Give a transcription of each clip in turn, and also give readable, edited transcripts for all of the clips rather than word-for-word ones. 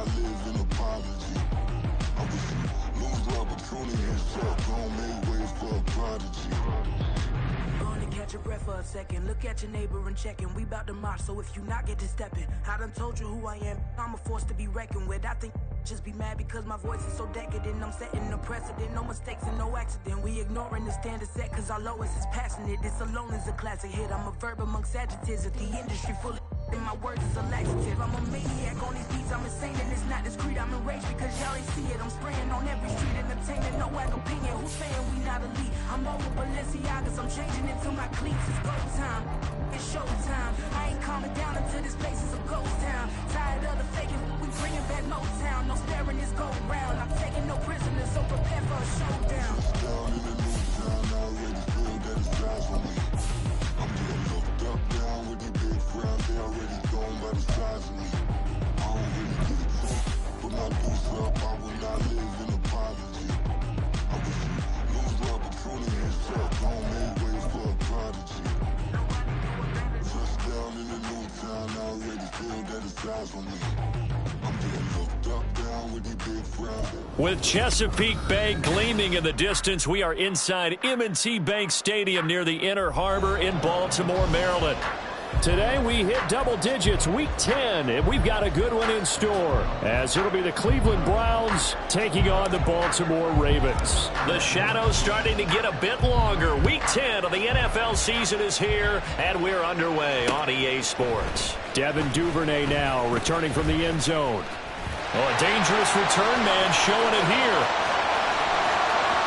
not live in apology. I wish you lose the opportunity and shut. Don't make way for a prodigy. Catch your breath for a second. Look at your neighbor and checking. We bout to march, so if you not get to stepping. I done told you who I am. I'm a force to be reckoned with. I think just be mad because my voice is so decadent. I'm setting a precedent. No mistakes and no accident. We ignoring the standard set cause our lowest is passionate. This alone is a classic hit. I'm a verb amongst adjectives. If the industry full of and my words is a laxative. I'm a maniac on these beats. I'm insane and it's not discreet. I'm enraged because y'all ain't see it. I'm spraying on every street entertaining. No wag opinion. Who's saying we not elite? I'm over Balenciagas. I'm changing into my cleats. It's go time. It's show time. I ain't calming down until this place is a ghost town. Tired of the faking. We bringing back Motown. No sparing this go round. I'm taking no prisoners, so prepare for a showdown. Down in the new town, I already feel that it's eyes on me. I'm getting looked up, down with these big frowns. They already gone by the size of me. I don't really get it tough, but my deuce up. I will not live in apology. I wish you lose the opportunity and shut. Don't make way for a prodigy. Touchdown in the new town, I already feel that it's eyes on me. I'm getting looked up, down with these big frowns. With Chesapeake Bay gleaming in the distance, we are inside M&T Bank Stadium near the Inner Harbor in Baltimore, Maryland. Today we hit double digits, week 10, and we've got a good one in store, as it'll be the Cleveland Browns taking on the Baltimore Ravens. The shadows starting to get a bit longer. Week 10 of the NFL season is here, and we're underway on EA Sports. Devin Duvernay now returning from the end zone. Oh, a dangerous return man showing it here.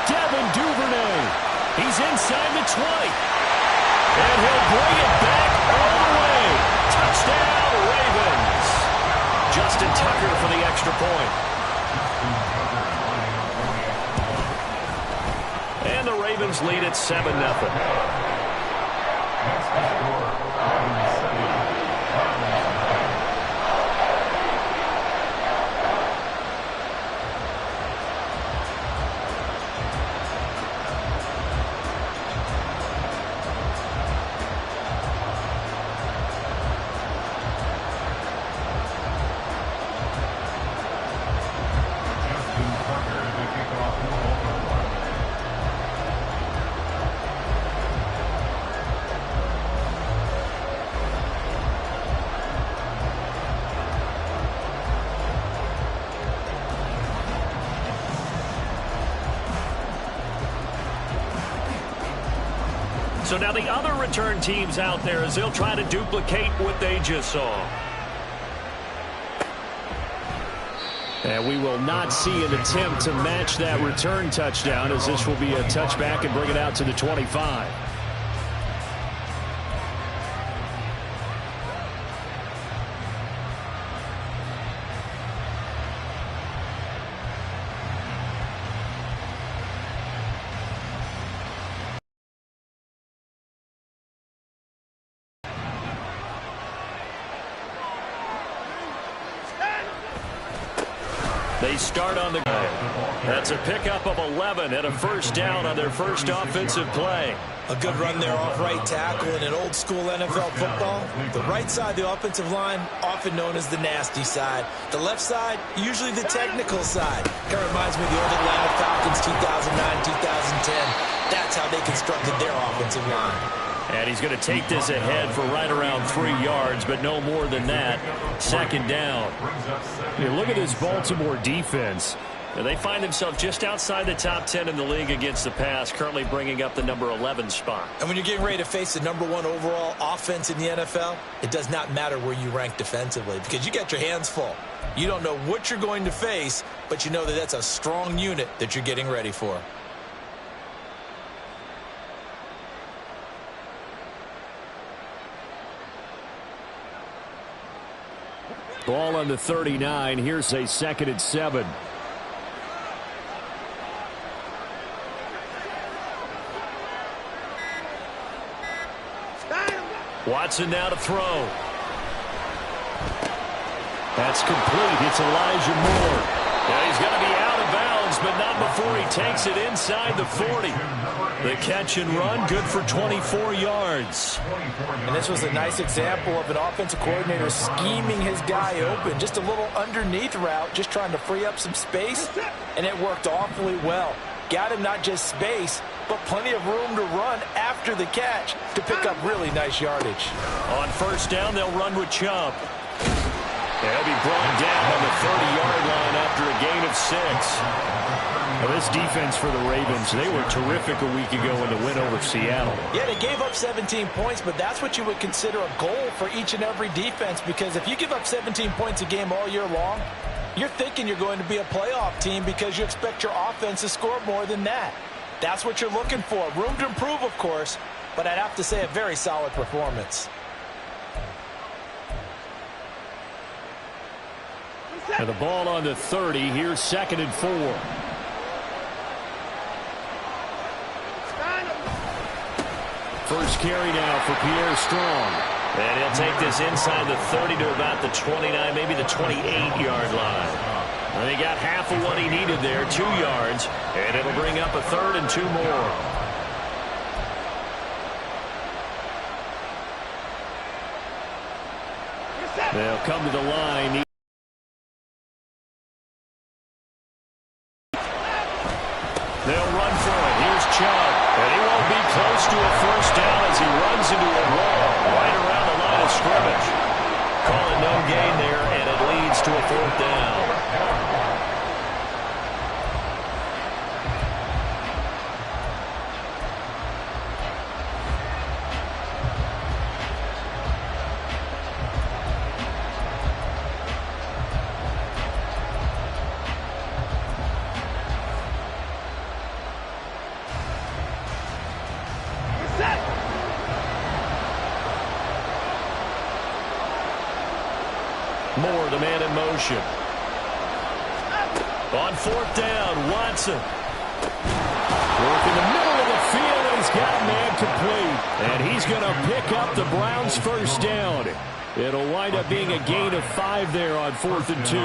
Devin Duvernay. He's inside the 20. And he'll bring it back all the way. Touchdown, Ravens. Justin Tucker for the extra point. And the Ravens lead at 7-0. So now the other return teams out there as they'll try to duplicate what they just saw. And we will not see an attempt to match that return touchdown, as this will be a touchback and bring it out to the 25. They start on the go. That's a pickup of 11 and a first down on their first offensive play. A good run there off right tackle in an old school NFL football. The right side of the offensive line, often known as the nasty side. The left side, usually the technical side. Kind of reminds me of the old Atlanta Falcons 2009, 2010. That's how they constructed their offensive line. And he's going to take this ahead for right around 3 yards, but no more than that. Second down. You look at this Baltimore defense. They find themselves just outside the top 10 in the league against the pass, currently bringing up the number 11 spot. And when you're getting ready to face the number 1 overall offense in the NFL, it does not matter where you rank defensively because you got your hands full. You don't know what you're going to face, but you know that that's a strong unit that you're getting ready for. Ball on the 39. Here's a 2nd and 7. Watson now to throw. That's complete. It's Elijah Moore. Yeah, he's going to be out of bounds downs, but not before he takes it inside the 40. The catch and run, good for 24 yards. And this was a nice example of an offensive coordinator scheming his guy open. Just a little underneath route, just trying to free up some space, and it worked awfully well. Got him not just space, but plenty of room to run after the catch to pick up really nice yardage. On first down, they'll run with Chubb. They'll be brought down on the 30-yard line after a gain of 6. Well, this defense for the Ravens, they were terrific a week ago in the win over Seattle. Yeah, they gave up 17 points, but that's what you would consider a goal for each and every defense, because if you give up 17 points a game all year long, you're thinking you're going to be a playoff team because you expect your offense to score more than that. That's what you're looking for. Room to improve, of course, but I'd have to say a very solid performance. And the ball on the 30. Here's 2nd and 4. First carry now for Pierre Strong. And he'll take this inside the 30 to about the 29, maybe the 28-yard line. And he got half of what he needed there, 2 yards, and it'll bring up a 3rd and 2 more. They'll come to the line. They'll run for it. Here's Chubb. And he won't be close to a first down as he runs into a wall right around the line of scrimmage. Call it no gain there, and it leads to a 4th down. Moore, the man in motion. On 4th down, Watson. Work in the middle of the field, and he's got man complete. And he's going to pick up the Browns' first down. It'll wind up being a gain of 5 there on 4th and 2.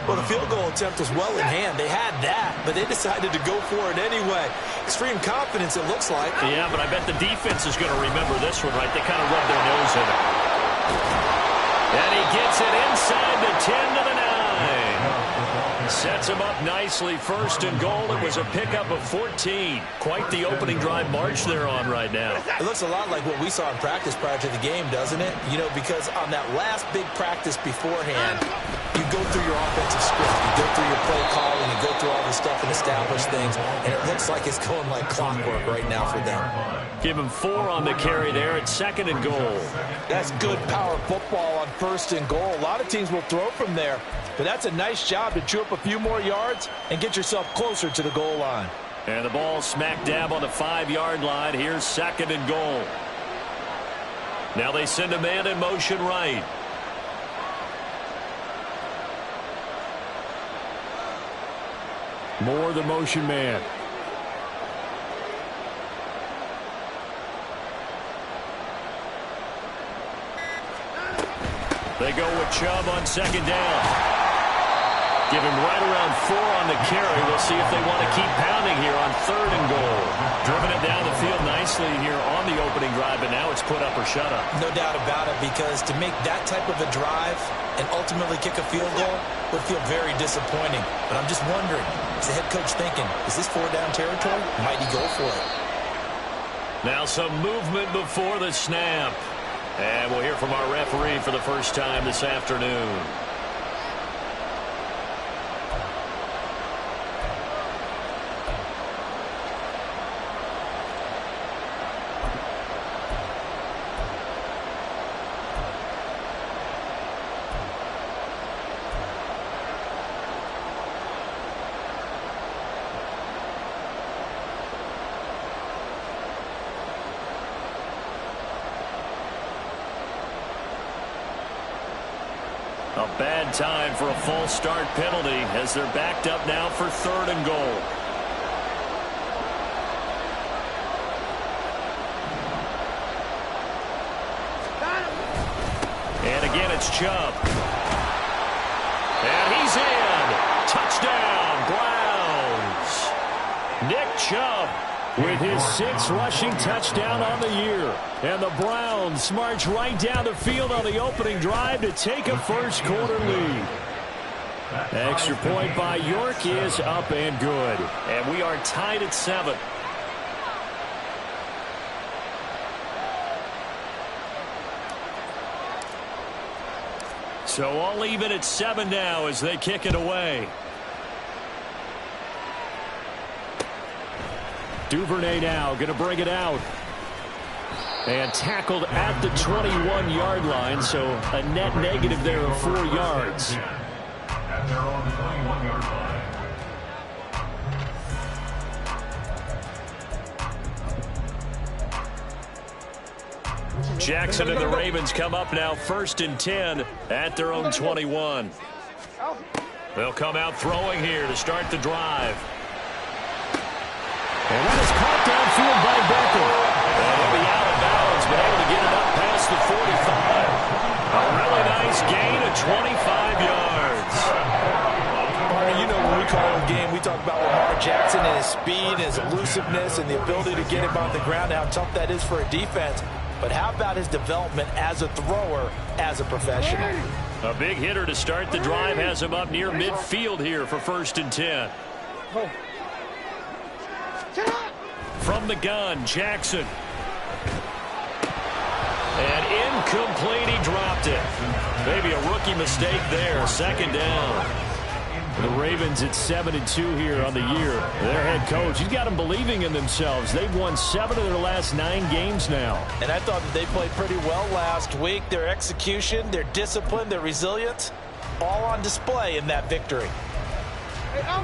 Well, the field goal attempt was well in hand. They had that, but they decided to go for it anyway. Extreme confidence, it looks like. Yeah, but I bet the defense is going to remember this one, right? They kind of rubbed their nose in it. And he gets it inside the 10 to the 9. Sets him up nicely. 1st and goal. It was a pickup of 14. Quite the opening drive march they're on right now. It looks a lot like what we saw in practice prior to the game, doesn't it? You know, because on that last big practice beforehand, you go through your offensive script, you go through your play calling, you go through all this stuff and establish things, and it looks like it's going like clockwork right now for them. Give him 4 on the carry there at 2nd and goal. That's good power football on 1st and goal. A lot of teams will throw from there, but that's a nice job to chew up a few more yards and get yourself closer to the goal line. And the ball smack dab on the 5-yard line. Here's 2nd and goal. Now they send a man in motion right. Moore, the motion man. They go with Chubb on 2nd down. Give him right around 4 on the carry. We'll see if they want to keep pounding here on 3rd and goal. Driven it down the field nicely here on the opening drive, but now it's put up or shut up. No doubt about it, because to make that type of a drive and ultimately kick a field goal would feel very disappointing. But I'm just wondering, is the head coach thinking, is this 4-down territory? Might he go for it? Now some movement before the snap. And we'll hear from our referee for the first time this afternoon. A bad time for a false start penalty as they're backed up now for 3rd and goal. And again, it's Chubb. And he's in. Touchdown, Browns. Nick Chubb with his 6th rushing touchdown on the year. And the Browns march right down the field on the opening drive to take a first-quarter lead. Extra point by York is up and good. And we are tied at 7. So all even at 7 now as they kick it away. Duvernay now going to bring it out. And tackled at the 21-yard line, so a net negative there of 4 yards. At their own 21-yard line. Jackson and the Ravens come up now 1st and 10 at their own 21. They'll come out throwing here to start the drive. And that is caught downfield by Becker. And he'll be out of bounds, but able to get it up past the 45. A really nice gain of 25 yards. Barney, you know when we call it a game, we talk about Lamar Jackson and his speed, his elusiveness, and the ability to get him on the ground, and how tough that is for a defense. But how about his development as a thrower, as a professional? A big hitter to start the drive has him up near midfield here for 1st and 10. From the gun, Jackson. And incomplete, he dropped it. Maybe a rookie mistake there, 2nd down. The Ravens at 7-2 here on the year. Their head coach, he's got them believing in themselves. They've won 7 of their last 9 games now. And I thought that they played pretty well last week. Their execution, their discipline, their resilience, all on display in that victory.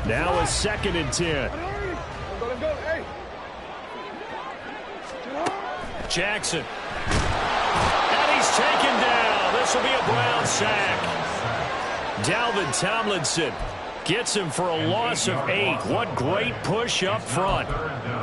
Now a 2nd and 10. Jackson. And he's taken down. This will be a Brown sack. Dalvin Tomlinson gets him for a loss of 8. What great push up front.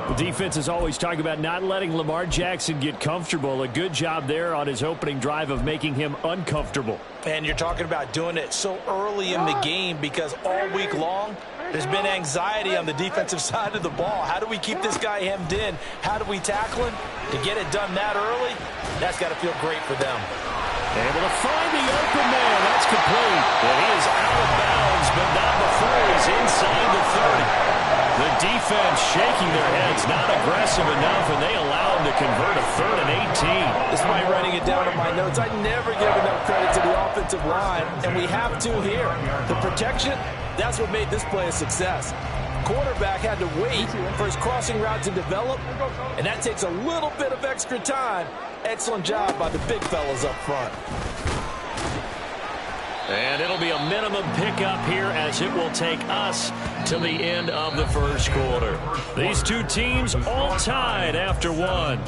The defense is always talking about not letting Lamar Jackson get comfortable. A good job there on his opening drive of making him uncomfortable. And you're talking about doing it so early in the game, because all week long there's been anxiety on the defensive side of the ball. How do we keep this guy hemmed in? How do we tackle him? To get it done that early, that's got to feel great for them. Able to find the open man. That's complete. And he is out of bounds, but not before he's inside the 30. The defense shaking their heads, not aggressive enough, and they allow him to convert a 3rd and 18. Despite writing it down in my notes, I never give enough credit to the offensive line, and we have to here. The protection, that's what made this play a success. Quarterback had to wait for his crossing route to develop, and that takes a little bit of extra time. Excellent job by the big fellas up front. And it'll be a minimum pickup here as it will take us to the end of the 1st quarter. These two teams all tied after 1.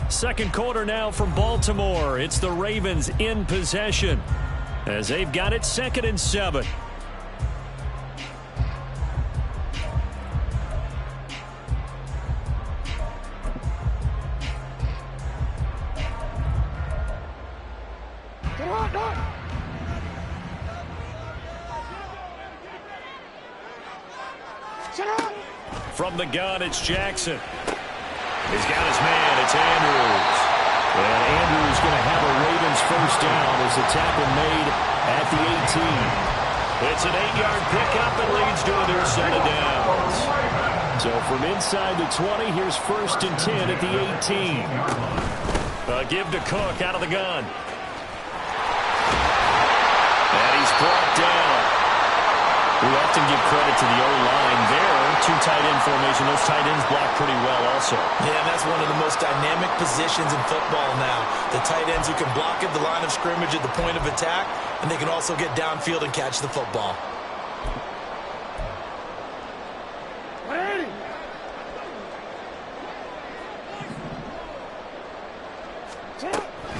2nd quarter now from Baltimore. It's the Ravens in possession as they've got it 2nd and 7. From the gun, it's Jackson. He's got his man. It's Andrews. And Andrews going to have a Ravens 1st down as the tackle made at the 18. It's an 8-yard pickup and leads to a new set of downs. So from inside the 20, here's 1st and 10 at the 18. Give to Cook out of the gun. And he's brought down. We often give credit to the O-line there. 2 tight end formation. Those tight ends block pretty well also. Yeah, and that's one of the most dynamic positions in football now. The tight ends who can block at the line of scrimmage at the point of attack, and they can also get downfield and catch the football.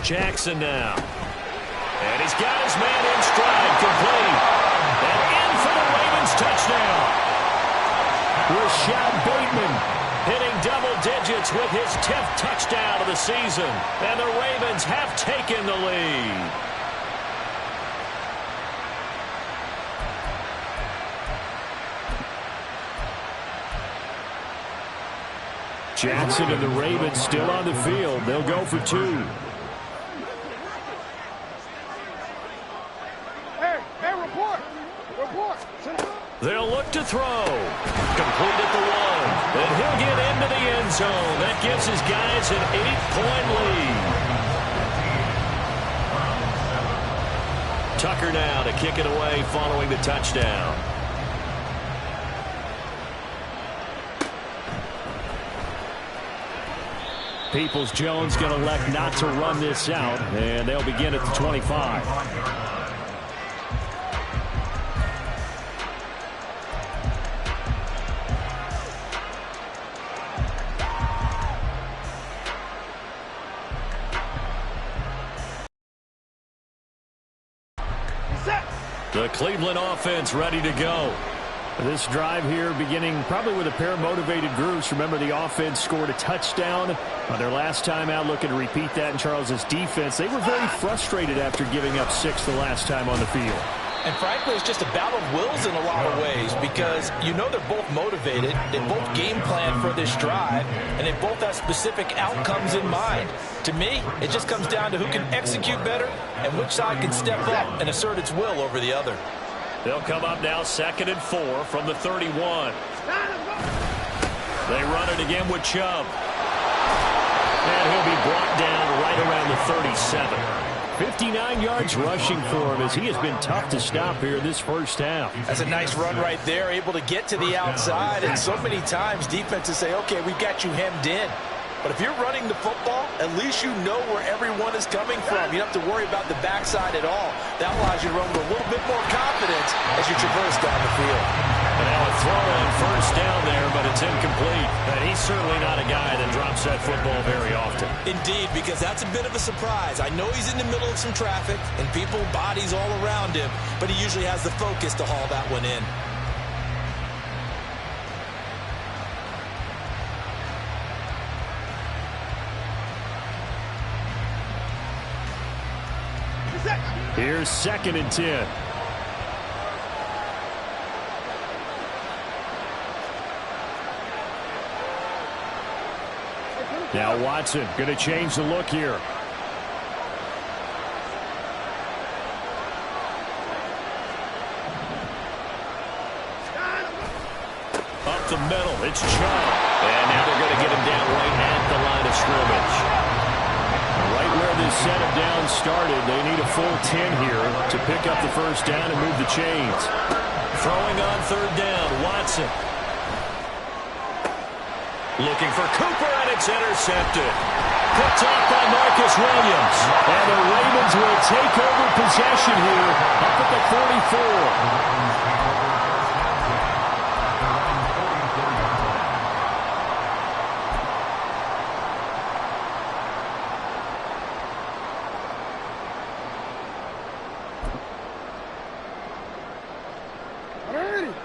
Jackson now. And he's got his man in stride, complete. And in for the Ravens touchdown. Rashad Bateman hitting double digits with his 10th touchdown of the season. And the Ravens have taken the lead. Jackson and the Ravens still on the field. They'll go for 2. They'll look to throw. Complete at the 1. And he'll get into the end zone. That gives his guys an 8-point lead. Tucker now to kick it away following the touchdown. Peoples-Jones going to elect not to run this out, and they'll begin at the 25. The Cleveland offense ready to go. This drive here beginning probably with a pair of motivated groups. Remember, the offense scored a touchdown on their last time out, looking to repeat that in Charles's defense. They were very frustrated after giving up 6 the last time on the field. And frankly, it's just a battle of wills in a lot of ways because you know they're both motivated, they both game plan for this drive, and they both have specific outcomes in mind. To me, it just comes down to who can execute better and which side can step up and assert its will over the other. They'll come up now 2nd and 4 from the 31. They run it again with Chubb. And he'll be brought down right around the 37. 59 yards rushing for him as he has been tough to stop here this first half. That's a nice run right there, able to get to the outside. And so many times defenses say, okay, we've got you hemmed in. But if you're running the football, at least you know where everyone is coming from. You don't have to worry about the backside at all. That allows you to run with a little bit more confidence as you traverse down the field. And now a throw on first down there, but it's incomplete. And he's certainly not a guy that drops that football very often. Indeed, because that's a bit of a surprise. I know he's in the middle of some traffic and people, bodies all around him, but he usually has the focus to haul that one in. Here's 2nd and 10. Now Watson going to change the look here. Up the middle, it's Chubb. And now they're going to get him down right at the line of scrimmage. Right where this set of downs started, they need a full 10 here to pick up the first down and move the chains. Throwing on 3rd down, Watson. Looking for Cooper, and it's intercepted. Picked off by Marcus Williams. And the Ravens will take over possession here up at the 44.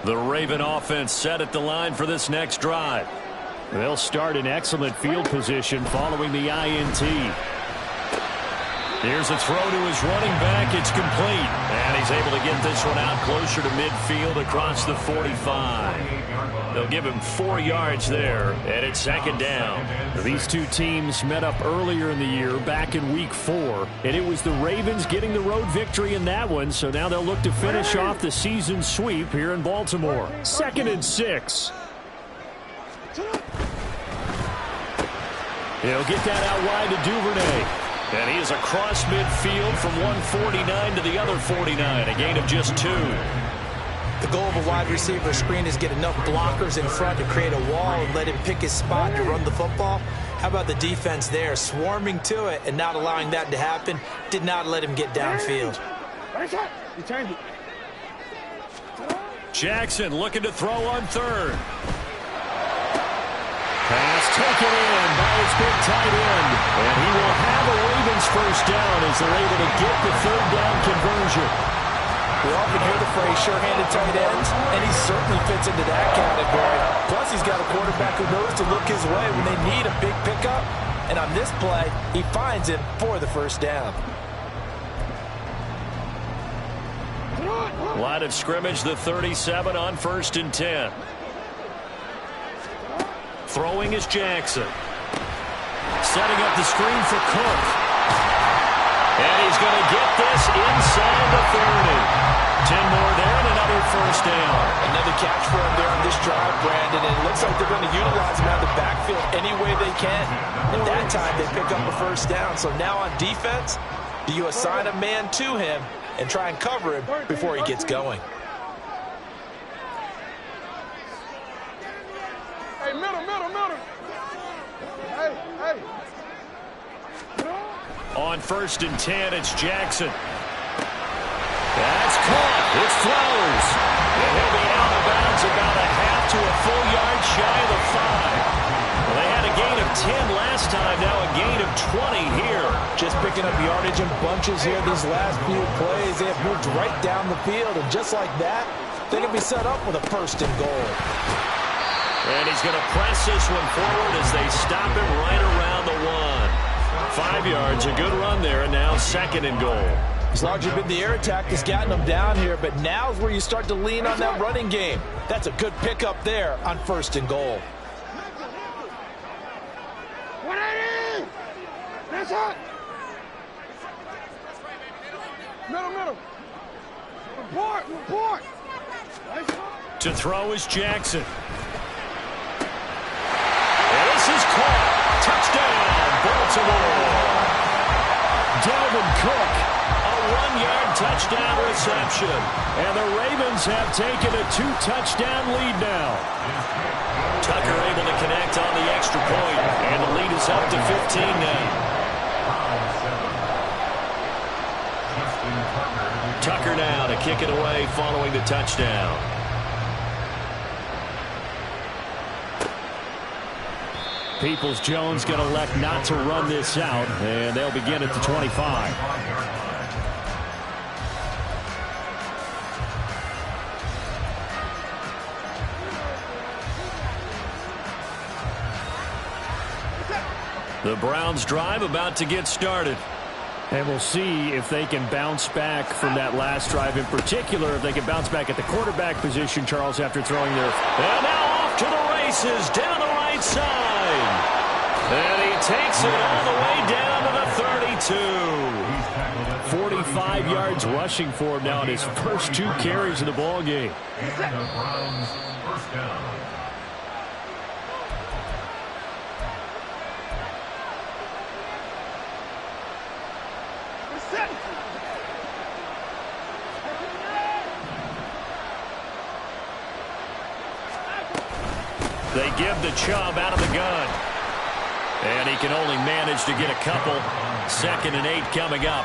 The Raven offense set at the line for this next drive. They'll start in excellent field position following the INT. Here's a throw to his running back. It's complete. And he's able to get this one out closer to midfield across the 45. They'll give him 4 yards there, and it's 2nd down. These two teams met up earlier in the year, back in Week 4, and it was the Ravens getting the road victory in that one, so now they'll look to finish off the season sweep here in Baltimore. 2nd and 6. He'll get that out wide to Duvernay. And he is across midfield from 149 to the other 49, a gain of just 2. The goal of a wide receiver screen is get enough blockers in front to create a wall and let him pick his spot to run the football. How about the defense there, swarming to it and not allowing that to happen? Did not let him get downfield. Jackson looking to throw on 3rd. Pass taken in by his big tight end. And he will have a Ravens first down as they're able to get the 3rd down conversion. We often hear the phrase sure-handed tight ends, and he certainly fits into that category. Plus, he's got a quarterback who knows to look his way when they need a big pickup. And on this play, he finds him for the first down. Line of scrimmage, the 37 on 1st and 10. Throwing is Jackson. Setting up the screen for Cook. And he's going to get this inside the 30. 10 more there and another first down. Another catch for him there on this drive, Brandon. And it looks like they're going to utilize him out of the backfield any way they can. And that time they pick up a first down. So now on defense, do you assign a man to him and try and cover him before he gets going? Hey, middle. Hey. On 1st and 10, it's Jackson. That's caught. It's Flowers. And he'll be out of bounds about a half to a full yard shy of the 5. Well, they had a gain of 10 last time, now a gain of 20 here. Just picking up yardage in bunches here these last few plays. They have moved right down the field, and just like that, they're going to be set up with a 1st and goal. And he's going to press this one forward as they stop him right around the 1. 5 yards, a good run there, and now 2nd and goal. It's largely been the air attack that's gotten them down here, but now's where you start to lean on that running game. That's a good pickup there on 1st and goal. 180! That's it! Middle. Report! To throw is Jackson. And this is caught. Touchdown, Baltimore. Dalvin Cook, a 1-yard touchdown reception. And the Ravens have taken a 2-touchdown lead now. Tucker able to connect on the extra point, and the lead is up to 15 now. Tucker now to kick it away following the touchdown. Peoples-Jones going to elect not to run this out, and they'll begin at the 25. The Browns drive about to get started. And we'll see if they can bounce back from that last drive, in particular, if they can bounce back at the quarterback position, Charles, after throwing their... And now off to the races, down the right side. And he takes it all the way down to the 32. 45 yards rushing for him now in his first 2 carries of the ball game. They give the Chubb out of the gun. And he can only manage to get a couple. 2nd and 8 coming up.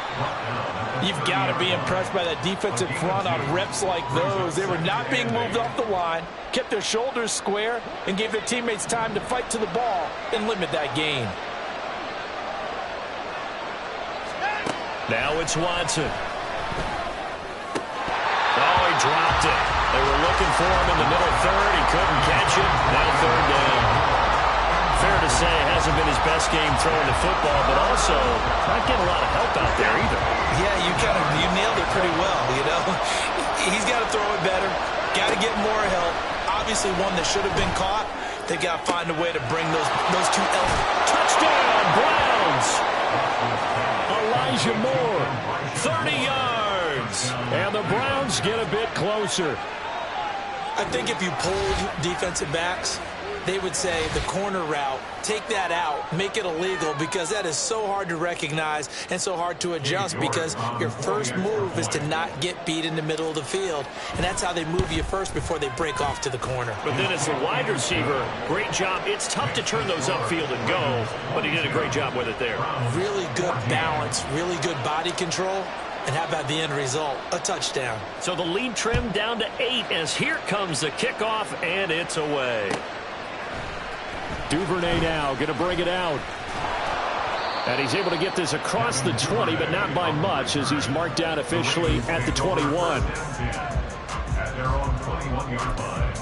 You've got to be impressed by that defensive front on reps like those. They were not being moved off the line, kept their shoulders square, and gave their teammates time to fight to the ball and limit that gain. Now it's Watson. Oh, he dropped it. They were looking for him in the middle 3rd. He couldn't catch it. Now 3rd down. Fair to say, hasn't been his best game throwing the football, but also not getting a lot of help out there either. Yeah, you nailed it pretty well, you know. He's got to throw it better. Got to get more help. Obviously one that should have been caught. They got to find a way to bring those 2 elements. Touchdown, Browns! Elijah Moore, 30 yards. And the Browns get a bit closer. I think if you polled defensive backs, they would say the corner route, take that out, make it illegal, because that is so hard to recognize and so hard to adjust, because your first move is to not get beat in the middle of the field, and that's how they move you first before they break off to the corner. But then as the wide receiver, great job. It's tough to turn those upfield and go, but he did a great job with it there. Really good balance, really good body control. And how about the end result? A touchdown. So the lead trimmed down to 8 as here comes the kickoff, and it's away. Duvernay now going to bring it out. And he's able to get this across the 20, but not by much, as he's marked down officially at the 21. At their own 21-yard line.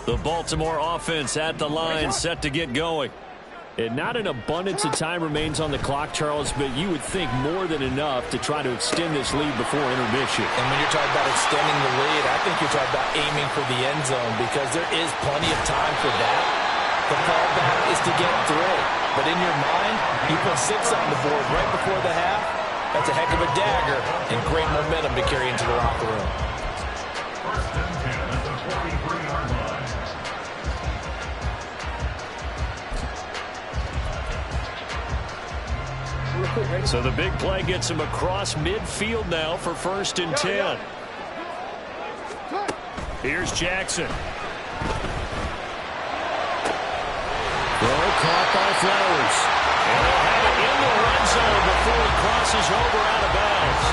The Baltimore offense at the line, set to get going. And not an abundance of time remains on the clock, Charles, but you would think more than enough to try to extend this lead before intermission. And when you're talking about extending the lead, I think you're talking about aiming for the end zone because there is plenty of time for that. The fallback is to get 3. But in your mind, you put 6 on the board right before the half. That's a heck of a dagger and great momentum to carry into the locker room. First and 10 at the 43-yard line. So the big play gets him across midfield now for 1st and 10. Here's Jackson. Throw caught by Flowers. And they'll have it in the red zone before he crosses over out of bounds.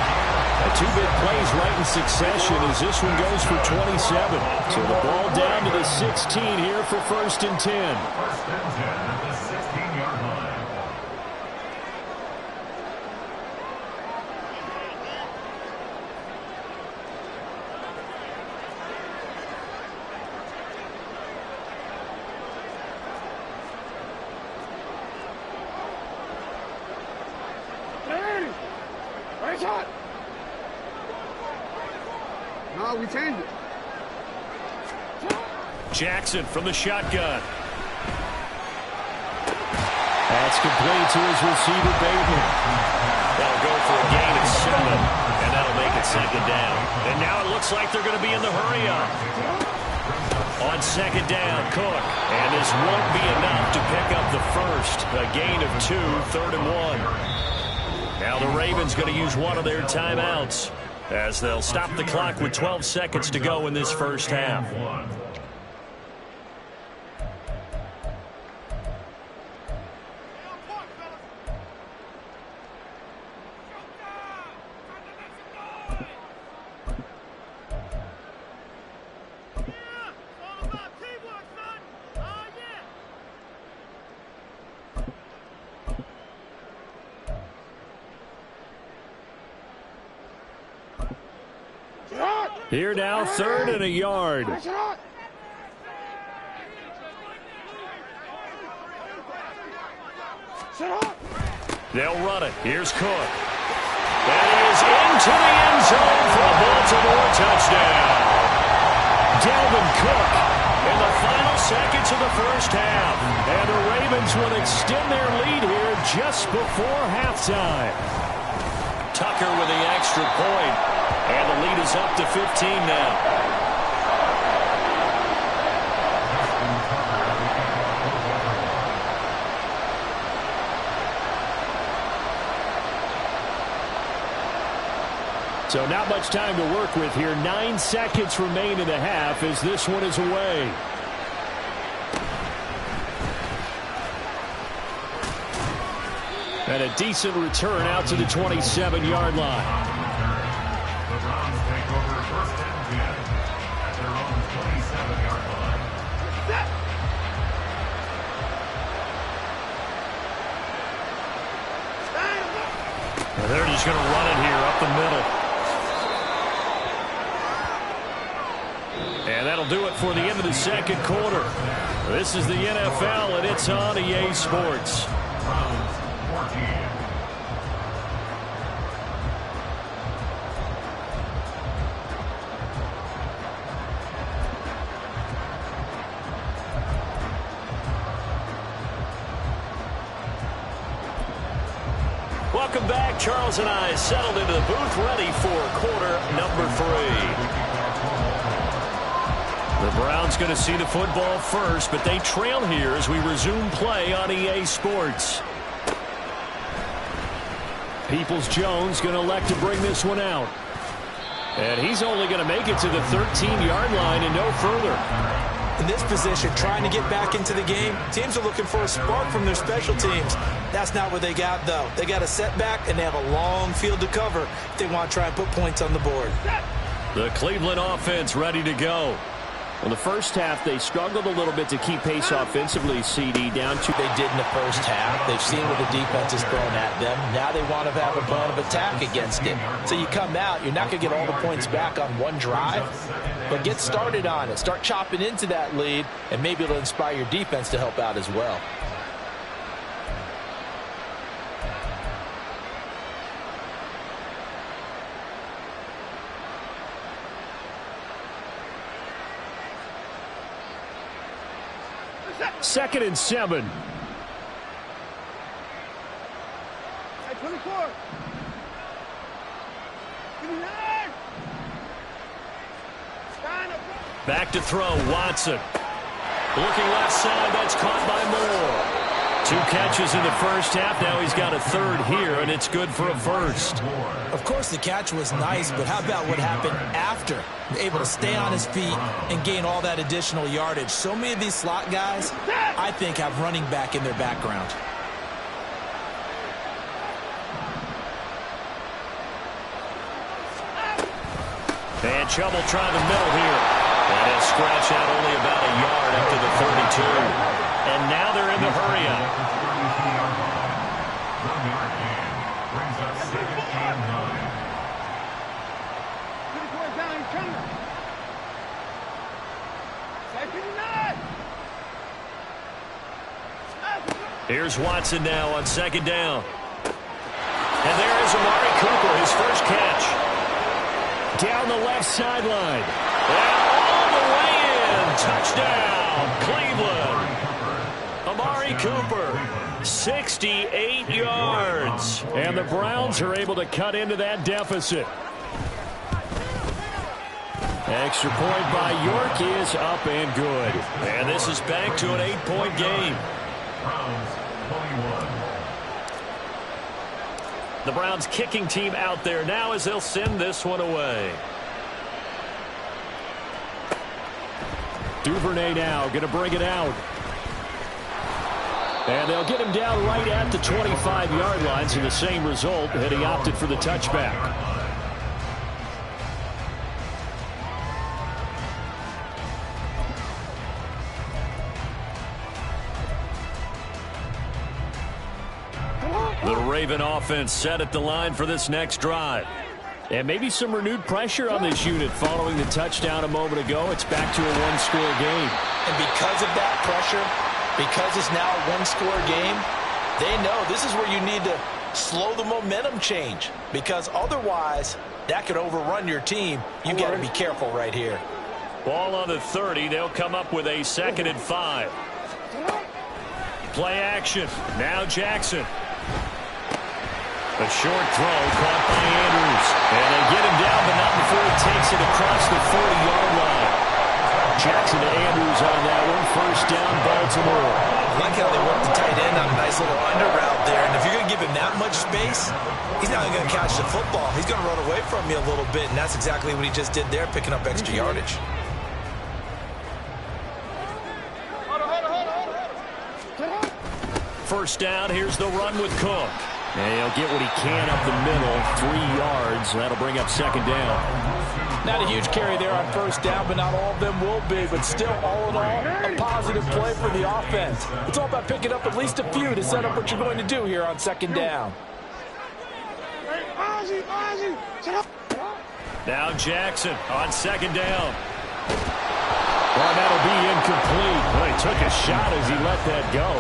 2 big plays right in succession as this one goes for 27. So the ball down to the 16 here for 1st and 10. First and 10 at the 16-yard line. No, we changed it. Jackson from the shotgun. That's complete to his receiver, Bateman. That'll go for a gain of 7, and that'll make it 2nd down. And now it looks like they're going to be in the hurry-up. On 2nd down, Cook. And this won't be enough to pick up the first. A gain of 2, 3rd and 1. Now the Ravens going to use one of their timeouts as they'll stop the clock with 12 seconds to go in this first half. Here now, 3rd and a yard. They'll run it. Here's Cook. That is into the end zone for a Baltimore touchdown. Dalvin Cook in the final seconds of the first half. And the Ravens will extend their lead here just before halftime. Tucker with the extra point. And the lead is up to 15 now. So not much time to work with here. 9 seconds remain in the half as this one is away. And a decent return out to the 27-yard line. The Browns take over 1st and 10 at their own 27-yard line. And they're just going to run it here up the middle. And that'll do it for the end of the 2nd quarter. This is the NFL, and it's on EA Sports. Browns 14. Welcome back. Charles and I settled into the booth ready for quarter number 3. The Browns going to see the football first, but they trail here as we resume play on EA Sports. Peoples-Jones going to elect to bring this one out. And he's only going to make it to the 13-yard line and no further. In this position, trying to get back into the game, teams are looking for a spark from their special teams. That's not what they got, though. They got a setback, and they have a long field to cover if they want to try and put points on the board. The Cleveland offense ready to go. In the first half, they struggled a little bit to keep pace offensively, CD, down to... They did in the first half. They've seen what the defense is throwing at them. Now they want to have a plan of attack against it. So you come out, you're not going to get all the points back on one drive. but get started on it. Start chopping into that lead, and maybe it'll inspire your defense to help out as well. Second and 7. Hey, 24. Give me that. Back to throw, Watson. Looking left side, that's caught by Moore. 2 catches in the first half. Now he's got a third here, and it's good for a first. Of course, the catch was nice, but how about what happened after? Able to stay on his feet and gain all that additional yardage. So many of these slot guys, I think, have running back in their background. And trouble trying the middle here. And he'll scratch out only about a yard up to the 32. And now they're in the hurry-up. Here's Watson now on second down. And there is Amari Cooper, his first catch. Down the left sideline. And all the way in. Touchdown, Cleveland. Amari Cooper, 68 yards. And the Browns are able to cut into that deficit. Extra point by York is up and good. And this is back to an 8-point game. The Browns kicking team out there now as they'll send this one away. Duvernay now going to bring it out. And they'll get him down right at the 25-yard line, so the same result, and he opted for the touchback. The Raven offense set at the line for this next drive. And maybe some renewed pressure on this unit following the touchdown a moment ago. It's back to a one-score game. And because of that pressure, because it's now a one-score game, they know this is where you need to slow the momentum change. Because otherwise, that could overrun your team. You got to be careful right here. Ball on the 30. They'll come up with a 2nd and 5. Play action. Now Jackson. A short throw caught by Andrews. And they get him down, but not before he takes it across the 40-yard line. Jackson to Andrews on that one. First down, Baltimore. I like how they work the tight end on a nice little under route there. And if you're going to give him that much space, he's not going to catch the football. He's going to run away from you a little bit, and that's exactly what he just did there, picking up extra yardage. First down, here's the run with Cook. And he'll get what he can up the middle, 3 yards. That'll bring up second down. Not a huge carry there on first down, but not all of them will be. But still, all in all, a positive play for the offense. It's all about picking up at least a few to set up what you're going to do here on second down. Now Jackson on second down. Well, that'll be incomplete. Well, he took a shot as he let that go.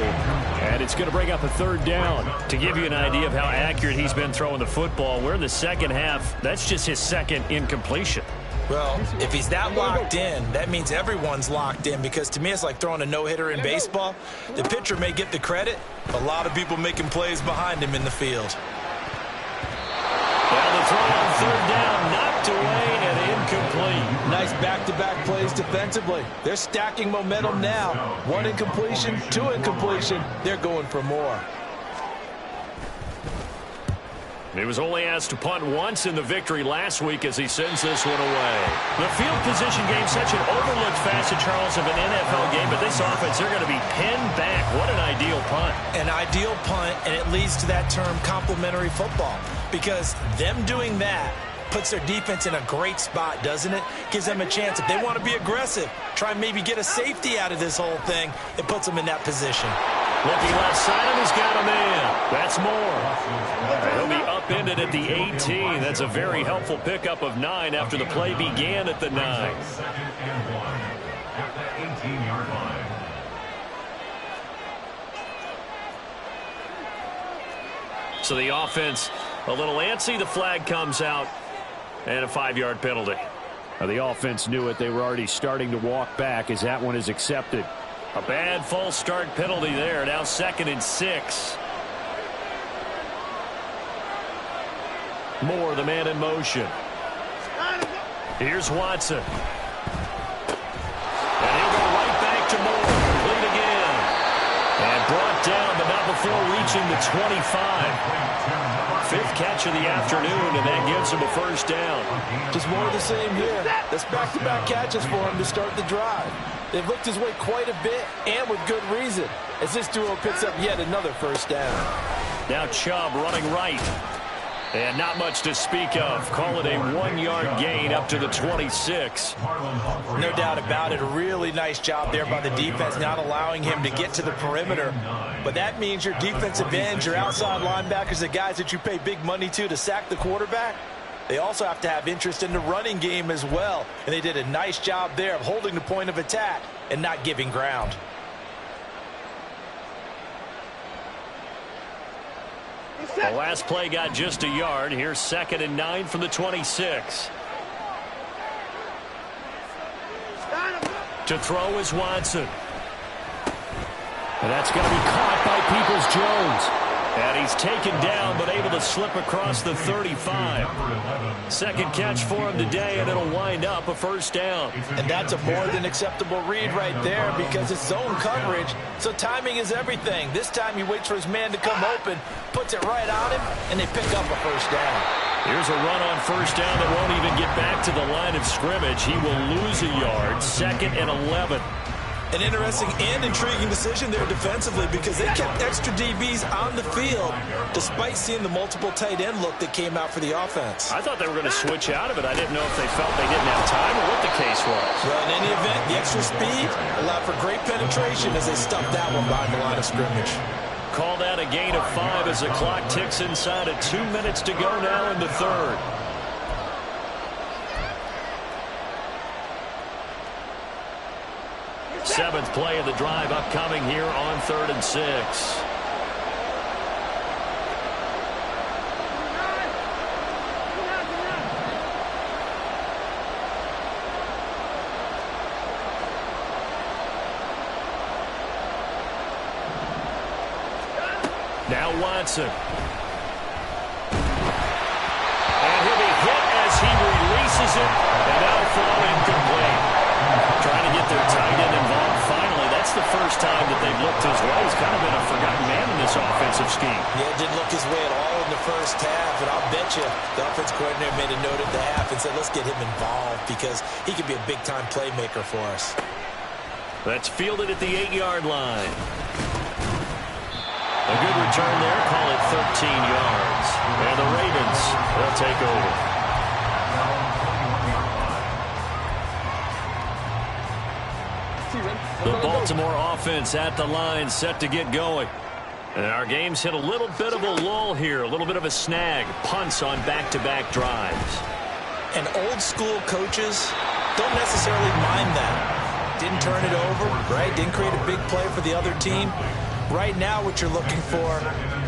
And it's going to bring up a third down. To give you an idea of how accurate he's been throwing the football, we're in the second half. That's just his second incompletion. Well, if he's that locked in, that means everyone's locked in, because to me it's like throwing a no-hitter in baseball. The pitcher may get the credit, but a lot of people making plays behind him in the field. Well, the throw on third down, knocked away and incomplete. Nice back-to-back plays defensively. They're stacking momentum now. 1 incompletion, 2 incompletion. They're going for more. He was only asked to punt once in the victory last week as he sends this one away. The field position game, such an overlooked facet, Charles, of an NFL game, but this offense, they're going to be pinned back. What an ideal punt. An ideal punt, and it leads to that term complementary football, because them doing that puts their defense in a great spot, doesn't it? Gives them a chance. If they want to be aggressive, try and maybe get a safety out of this whole thing, it puts them in that position. Looking left side, and he's got him in. That's Moore. He'll be up upended at the 18. That's a very helpful pickup of 9 after the play began at the 9. Second and 1 at the 18-yard line. So the offense a little antsy. The flag comes out and a 5-yard penalty. Now the offense knew it. They were already starting to walk back as that one is accepted. A bad false start penalty there. Now 2nd and 6. Moore, the man in motion. Here's Watson. And he'll go right back to Moore. Complete again. And brought down, but not before reaching the 25. 5th catch of the afternoon, and that gives him a first down. Just more of the same here. That's back-to-back catches for him to start the drive. They've looked his way quite a bit, and with good reason, as this duo picks up yet another first down. Now Chubb running right. And not much to speak of. Call it a 1-yard gain up to the 26. No doubt about it. A really nice job there by the defense, not allowing him to get to the perimeter. But that means your defensive ends, your outside linebackers, the guys that you pay big money to sack the quarterback, they also have to have interest in the running game as well. And they did a nice job there of holding the point of attack and not giving ground. The last play got just a yard. Here's 2nd and 9 from the 26. To throw is Watson. And that's going to be caught by Peoples-Jones. And he's taken down, but able to slip across the 35. 2nd catch for him today, and it'll wind up a first down. And that's a more than acceptable read right there because it's zone coverage, so timing is everything. This time he waits for his man to come open, puts it right on him, and they pick up a first down. Here's a run on first down that won't even get back to the line of scrimmage. He will lose a yard. 2nd and 11. An interesting and intriguing decision there defensively because they kept extra DBs on the field despite seeing the multiple tight end look that came out for the offense. I thought they were going to switch out of it. I didn't know if they felt they didn't have time or what the case was. Well, in any event, the extra speed allowed for great penetration as they stuffed that one behind the line of scrimmage. Call that a gain of 5 as the clock ticks inside of 2 minutes to go now in the 3rd. Seventh play of the drive upcoming here on 3rd and 6. Now Watson. And he'll be hit as he releases it, and that'll fall incomplete. Trying to get their tight end involved finally. That's the first time that they've looked his way. He's kind of been a forgotten man in this offensive scheme. Yeah, it didn't look his way at all in the first half, and I'll bet you the offense coordinator made a note at the half and said, let's get him involved because he could be a big-time playmaker for us. That's fielded at the 8-yard line. A good return there. Call it 13 yards. And the Ravens will take over. The Baltimore offense at the line, set to get going. And our game's hit a little bit of a lull here, a little bit of a snag. Punts on back-to-back drives. And old-school coaches don't necessarily mind that. Didn't turn it over, right? Didn't create a big play for the other team. Right now what you're looking for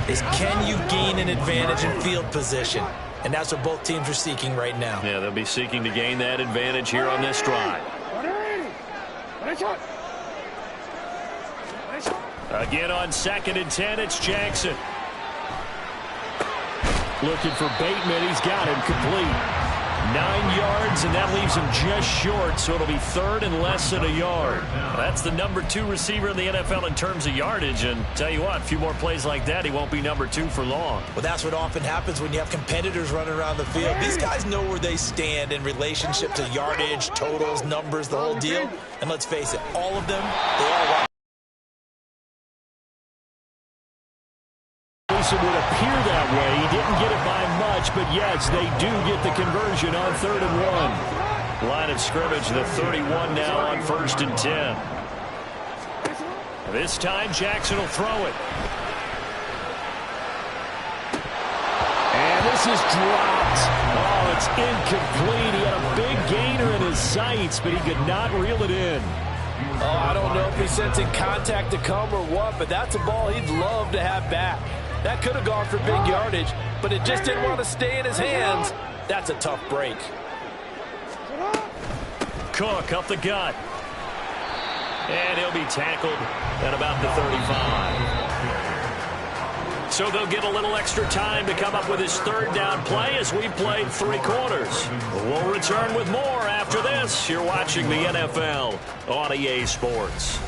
is can you gain an advantage in field position? And that's what both teams are seeking right now. Yeah, they'll be seeking to gain that advantage here on this drive. Again on 2nd and 10, it's Jackson. Looking for Bateman. He's got him complete. 9 yards, and that leaves him just short, so it'll be 3rd and less than a yard. That's the number 2 receiver in the NFL in terms of yardage, and tell you what, a few more plays like that, he won't be number 2 for long. Well, that's what often happens when you have competitors running around the field. These guys know where they stand in relationship to yardage, totals, numbers, the whole deal. And let's face it, all of them, they all want. It would appear that way. He didn't get it by much, but yes, they do get the conversion on 3rd and 1. Line of scrimmage, the 31 now on 1st and 10. This time, Jackson will throw it. And is dropped. Oh, it's incomplete. He had a big gainer in his sights, but he could not reel it in. Oh, I don't know if he's sensing contact to come or what, but that's a ball he'd love to have back. That could have gone for big yardage, but it just didn't want to stay in his hands. That's a tough break. Cook up the gut. And he'll be tackled at about the 35. So they'll get a little extra time to come up with his third down play as we played 3 quarters. We'll return with more after this. You're watching the NFL on EA Sports.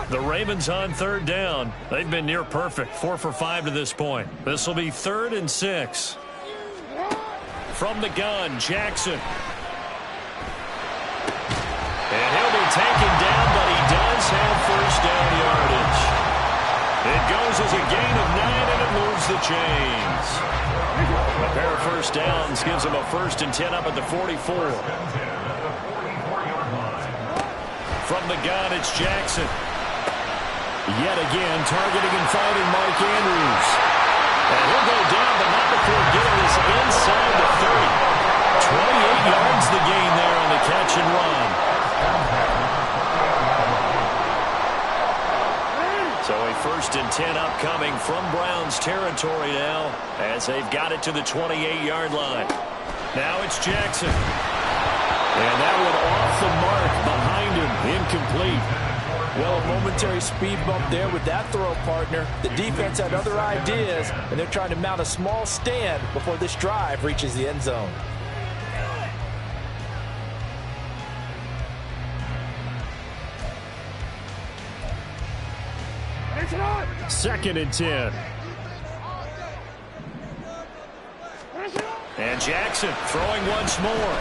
The Ravens on third down. They've been near perfect, 4 for 5 to this point. This will be 3rd and 6. From the gun, Jackson. And he'll be taken down, but he does have first down yardage. It goes as a gain of 9, and it moves the chains. A pair of first downs gives him a 1st and 10 up at the 44. From the gun, it's Jackson. Yet again, targeting and finding Mark Andrews. And he'll go down, but not before getting this inside the 30. 28 yards the gain there on the catch and run. So a 1st and 10 upcoming from Browns territory now as they've got it to the 28-yard line. Now it's Jackson. And that one off the mark behind him, incomplete. Well, a momentary speed bump there with that throw, partner. The defense had other ideas, and they're trying to mount a small stand before this drive reaches the end zone. Second and 10. And Jackson throwing once more.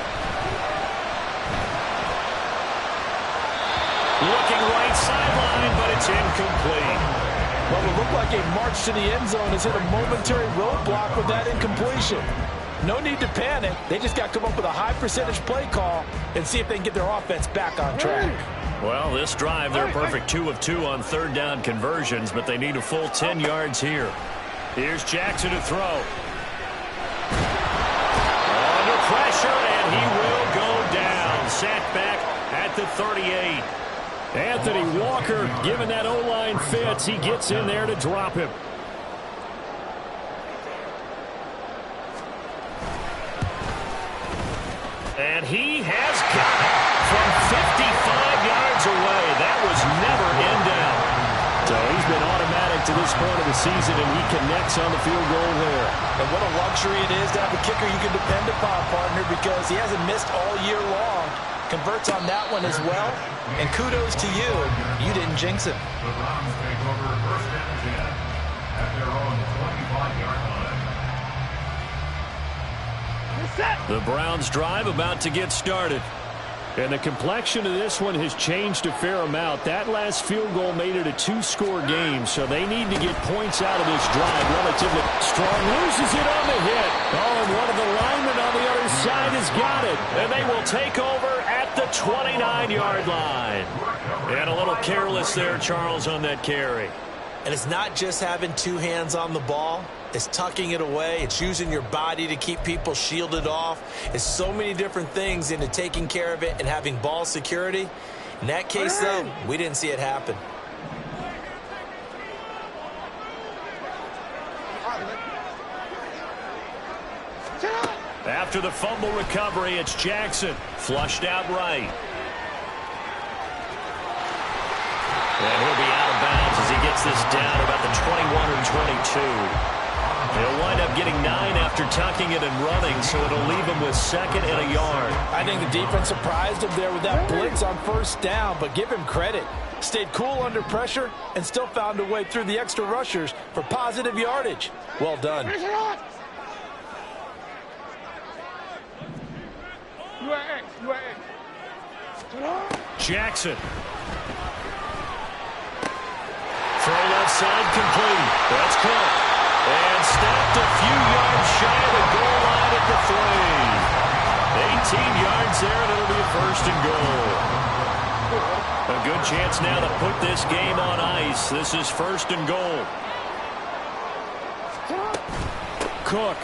Looking right sideline, but it's incomplete. Well, it looked like a march to the end zone has hit a momentary roadblock with that incompletion. No need to panic. They just got to come up with a high percentage play call and see if they can get their offense back on track. Well, this drive, they're perfect 2 of 2 on third down conversions, but they need a full 10 yards here. Here's Jackson to throw. Under pressure, and he will go down. Sacked back at the 38. Anthony Walker giving that O-line fits. He gets in there to drop him. And he has got it from 55 yards away. That was never in doubt. So he's been automatic to this point of the season, and he connects on the field goal there. And what a luxury it is to have a kicker you can depend upon, partner, because he hasn't missed all year long. Converts on that one as well. And kudos to you. You didn't jinx it. The Browns take over 1st and 10 at their own 25-yard line. The Browns drive about to get started. And the complexion of this one has changed a fair amount. That last field goal made it a 2-score game, so they need to get points out of this drive relatively strong. Loses it on the hit. Oh, and one of the linemen on the other side has got it. And they will take over at the 29-yard line. And a little careless there, Charles, on that carry. And it's not just having 2 hands on the ball. It's tucking it away. It's using your body to keep people shielded off. It's so many different things into taking care of it and having ball security. In that case, though, we didn't see it happen. After the fumble recovery, it's Jackson. Flushed out right. And he'll be out of bounds as he gets this down about the 21 or 22. He'll wind up getting 9 after tucking it and running, so it'll leave him with 2nd and a yard. I think the defense surprised him there with that blitz on 1st down, but give him credit. Stayed cool under pressure and still found a way through the extra rushers for positive yardage. Well done. Jackson. Throw left side complete. That's Cook. And stopped a few yards shy of the goal line at the 3. 18 yards there, and it'll be a first and goal. A good chance now to put this game on ice. This is first and goal. Cook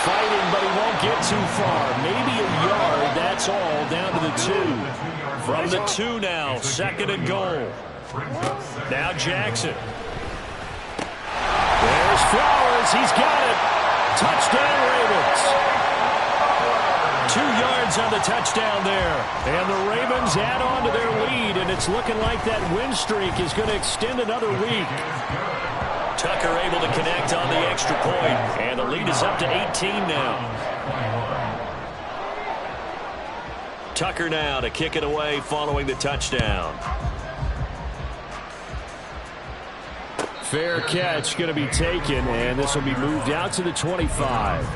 fighting, but he won't get too far. Maybe a yard, that's all, down to the 2. From the 2 now, second and goal. Now Jackson. There's Flowers. He's got it. Touchdown, Ravens. 2 yards on the touchdown there. And the Ravens add on to their lead, and it's looking like that win streak is going to extend another week. Tucker able to connect on the extra point, and the lead is up to 18 now. Tucker now to kick it away following the touchdown. Fair catch going to be taken, and this will be moved out to the 25.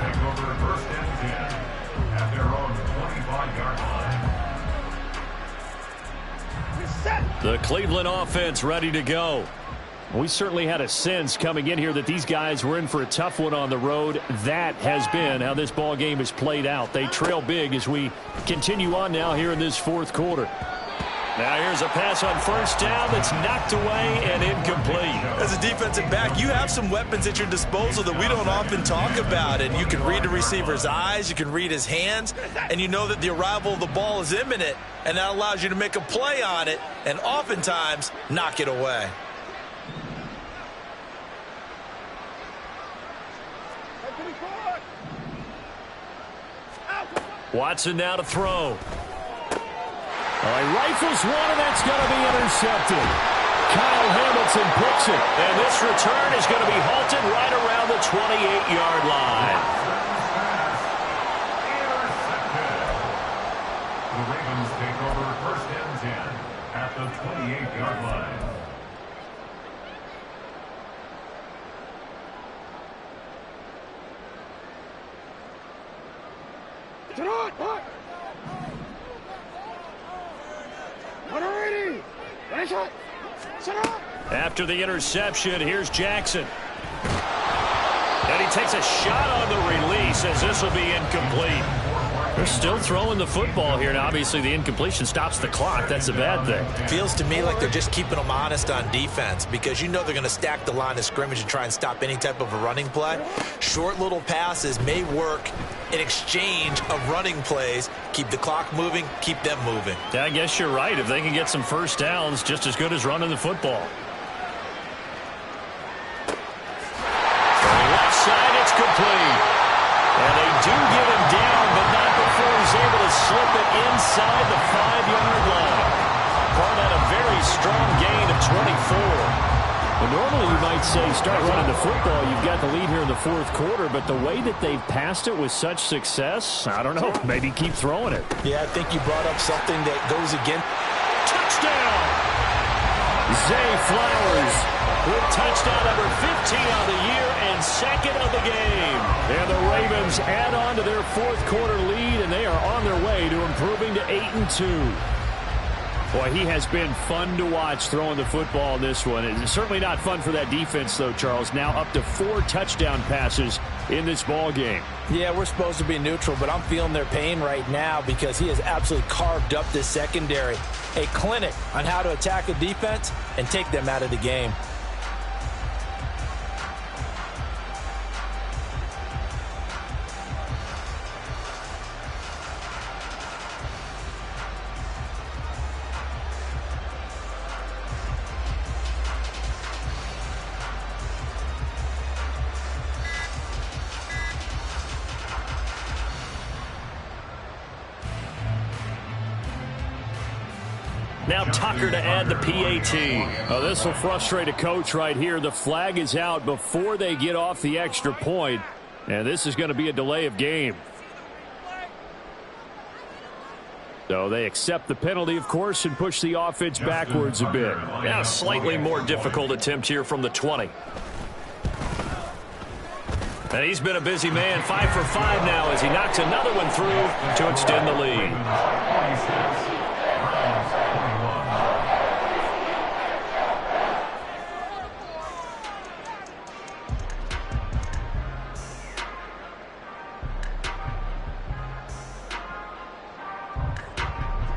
The Cleveland offense ready to go. We certainly had a sense coming in here that these guys were in for a tough one on the road. That has been how this ball game has played out. They trail big as we continue on now here in this fourth quarter. Now here's a pass on first down that's knocked away and incomplete. As a defensive back, you have some weapons at your disposal that we don't often talk about. And you can read the receiver's eyes, you can read his hands, and you know that the arrival of the ball is imminent. And that allows you to make a play on it and oftentimes knock it away. Watson now to throw. He rifles one, and that's going to be intercepted. Kyle Hamilton picks it. And this return is going to be halted right around the 28-yard line. The Ravens take over first and 10 at the 28-yard line. After the interception, here's Jackson. And he takes a shot on the release as this will be incomplete. They're still throwing the football here. Now, obviously, the incompletion stops the clock. That's a bad thing. Feels to me like they're just keeping them honest on defense because you know they're going to stack the line of scrimmage and try and stop any type of a running play. Short little passes may work in exchange of running plays. Keep the clock moving, keep them moving. Yeah, I guess you're right. If they can get some first downs, just as good as running the football. From the left side, it's complete. And they do get him down, but not before he's able to slip it inside the 5-yard line. Called out a very strong gain of 24. Well, normally you might say start running the football. You've got the lead here in the fourth quarter, but the way that they've passed it with such success, I don't know, maybe keep throwing it. Yeah, I think you brought up something that goes again. Touchdown! Zay Flowers with touchdown number 15 on the year and second of the game. And the Ravens add on to their fourth quarter lead, and they are on their way to improving to 8-2. Boy, he has been fun to watch throwing the football in this one. It's certainly not fun for that defense, though, Charles. Now up to 4 touchdown passes in this ball game. Yeah, we're supposed to be neutral, but I'm feeling their pain right now because he has absolutely carved up this secondary. A clinic on how to attack a defense and take them out of the game. Now Tucker to add the PAT. Oh, this will frustrate a coach right here. The flag is out before they get off the extra point, and this is going to be a delay of game. So they accept the penalty, of course, and push the offense backwards a bit. Now a slightly more difficult attempt here from the 20. And he's been a busy man, 5 for 5 now as he knocks another one through to extend the lead.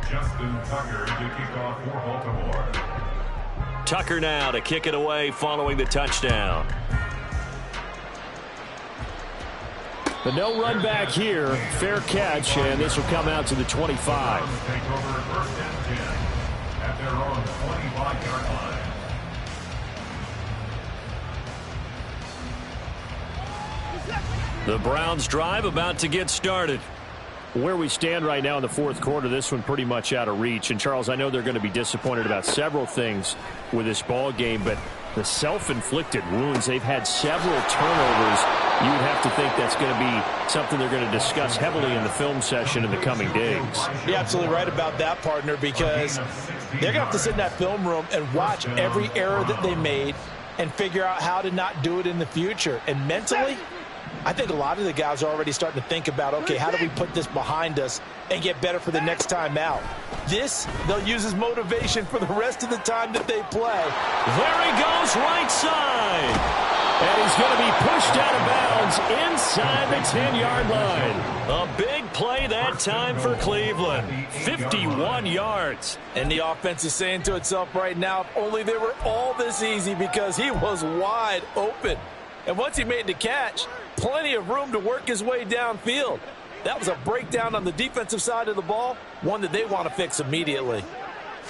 Justin Tucker to kick off for Baltimore. Tucker now to kick it away following the touchdown. But no run back here. Fair catch, and this will come out to the 25. Take over first and 10 at their own 25-yard line. The Browns drive about to get started. Where we stand right now in the fourth quarter, this one pretty much out of reach. And, Charles, I know they're going to be disappointed about several things with this ball game, but the self-inflicted wounds, they've had several turnovers. You would have to think that's going to be something they're going to discuss heavily in the film session in the coming days. You're absolutely right about that, partner, because they're going to have to sit in that film room and watch every error that they made and figure out how to not do it in the future. And mentally, I think a lot of the guys are already starting to think about, okay, how do we put this behind us and get better for the next time out? This, they'll use as motivation for the rest of the time that they play. There he goes, right side. And he's going to be pushed out of bounds inside the 10-yard line. A big play that time for Cleveland. 51 yards. And the offense is saying to itself right now, if only they were all this easy, because he was wide open. And once he made the catch, plenty of room to work his way downfield. That was a breakdown on the defensive side of the ball, one that they want to fix immediately.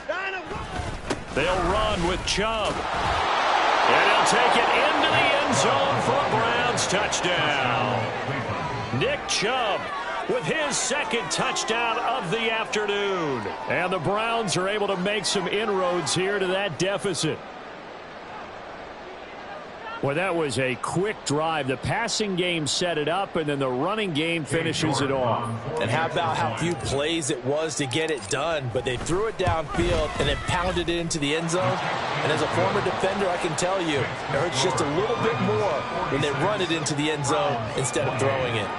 They'll run with Chubb. And he'll take it into the end zone for a Browns touchdown. Nick Chubb with his second touchdown of the afternoon. And the Browns are able to make some inroads here to that deficit. Well, that was a quick drive. The passing game set it up, and then the running game finishes it off. And how about how few plays it was to get it done, but they threw it downfield and then pounded it into the end zone. And as a former defender, I can tell you, it hurts just a little bit more when they run it into the end zone instead of throwing it.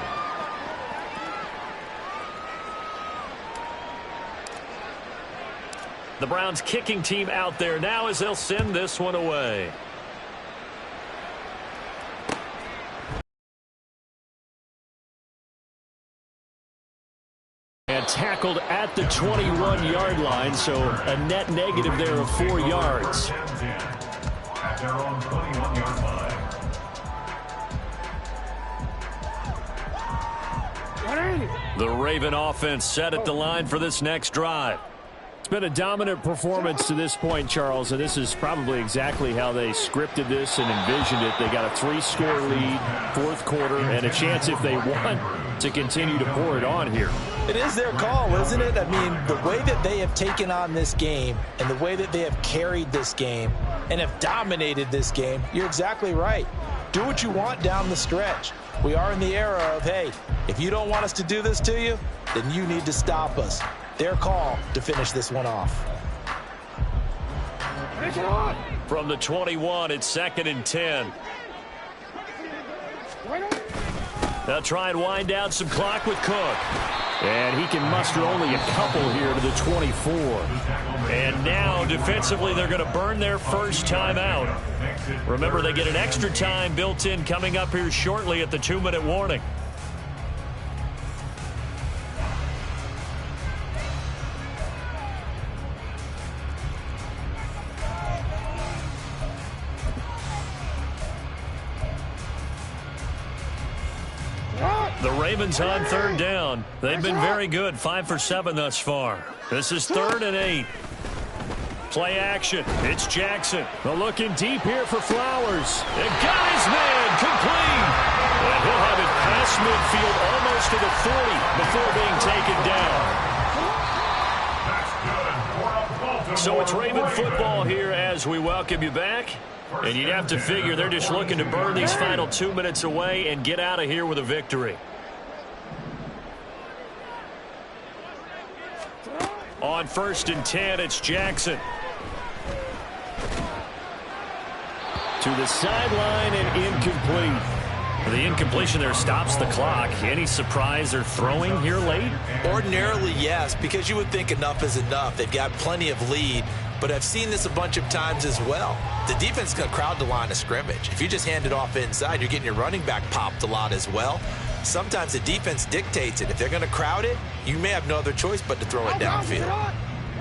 The Browns kicking team out there now as they'll send this one away. And tackled at the 21-yard line, so a net negative there of 4 yards. At their own 21-yard line. The Raven offense set at the line for this next drive. It's been a dominant performance to this point, Charles, and this is probably exactly how they scripted this and envisioned it. They got a 3-score lead, fourth quarter, and a chance if they want to continue to pour it on here. It is their call, isn't it? I mean, the way that they have taken on this game and the way that they have carried this game and have dominated this game, you're exactly right. Do what you want down the stretch. We are in the era of, hey, if you don't want us to do this to you, then you need to stop us. Their call to finish this one off. From the 21, it's 2nd and 10. They'll try and wind down some clock with Cook. And he can muster only a couple here to the 24. And now, defensively, they're going to burn their first timeout. Remember, they get an extra time built in coming up here shortly at the 2-minute warning. The Ravens on 3rd down. They've been very good, 5 for 7 thus far. This is 3rd and 8. Play action. It's Jackson. They're looking deep here for Flowers. They got his man complete. And he'll have it past midfield almost to the 40 before being taken down. So it's Raven football here as we welcome you back. And you'd have to figure they're just looking to burn these final 2 minutes away and get out of here with a victory. On 1st and 10, it's Jackson. To the sideline and incomplete. The incompletion there stops the clock. Any surprise they're throwing here late? Ordinarily, yes, because you would think enough is enough. They've got plenty of lead, but I've seen this a bunch of times as well. The defense is going to crowd the line of scrimmage. If you just hand it off inside, you're getting your running back popped a lot as well. Sometimes the defense dictates it. If they're going to crowd it, you may have no other choice but to throw it downfield.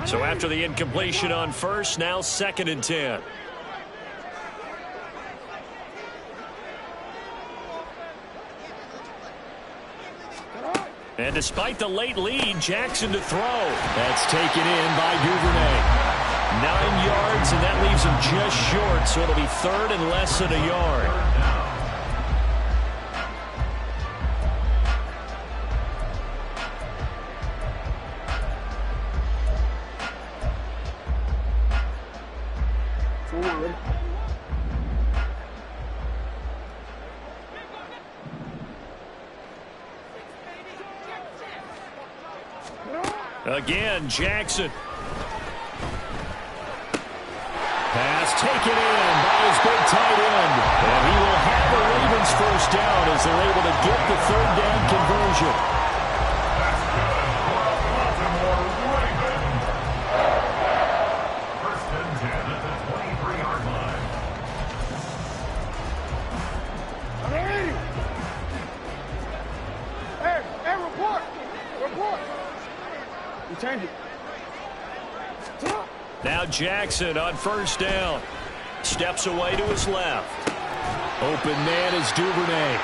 So after the incompletion on first, now 2nd and 10. And despite the late lead, Jackson to throw. That's taken in by Duvernay. 9 yards, and that leaves him just short, so it'll be 3rd and less than a yard. Again, Jackson. Pass taken in by his big tight end. And he will have the Ravens first down as they're able to get the 3rd down conversion. That's good for Baltimore Ravens. 1st and 10 at the 23-yard line. Hey, report! Report! You change it. Now Jackson on 1st down. Steps away to his left. Open man is Duvernay.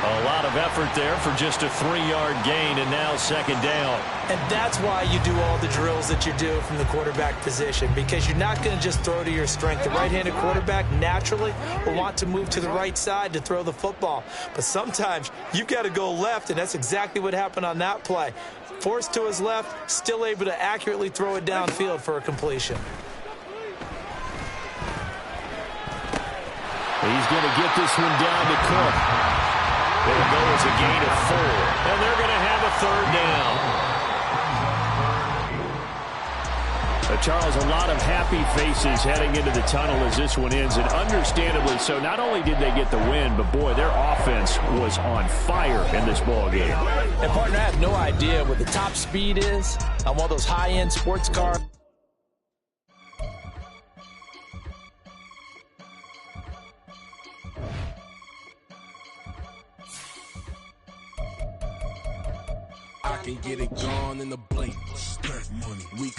A lot of effort there for just a 3-yard gain, and now 2nd down. And that's why you do all the drills that you do from the quarterback position, because you're not going to just throw to your strength. The right-handed quarterback naturally will want to move to the right side to throw the football. But sometimes you've got to go left, and that's exactly what happened on that play. Forced to his left, still able to accurately throw it downfield for a completion. He's going to get this one down to Cook. It'll go as a gain of 4. And they're going to have a 3rd down. Charles, a lot of happy faces heading into the tunnel as this one ends, and understandably so. Not only did they get the win, but, boy, their offense was on fire in this ballgame. And, partner, I have no idea what the top speed is on one of those high-end sports cars. I can get it gone in a blink. Stack money. We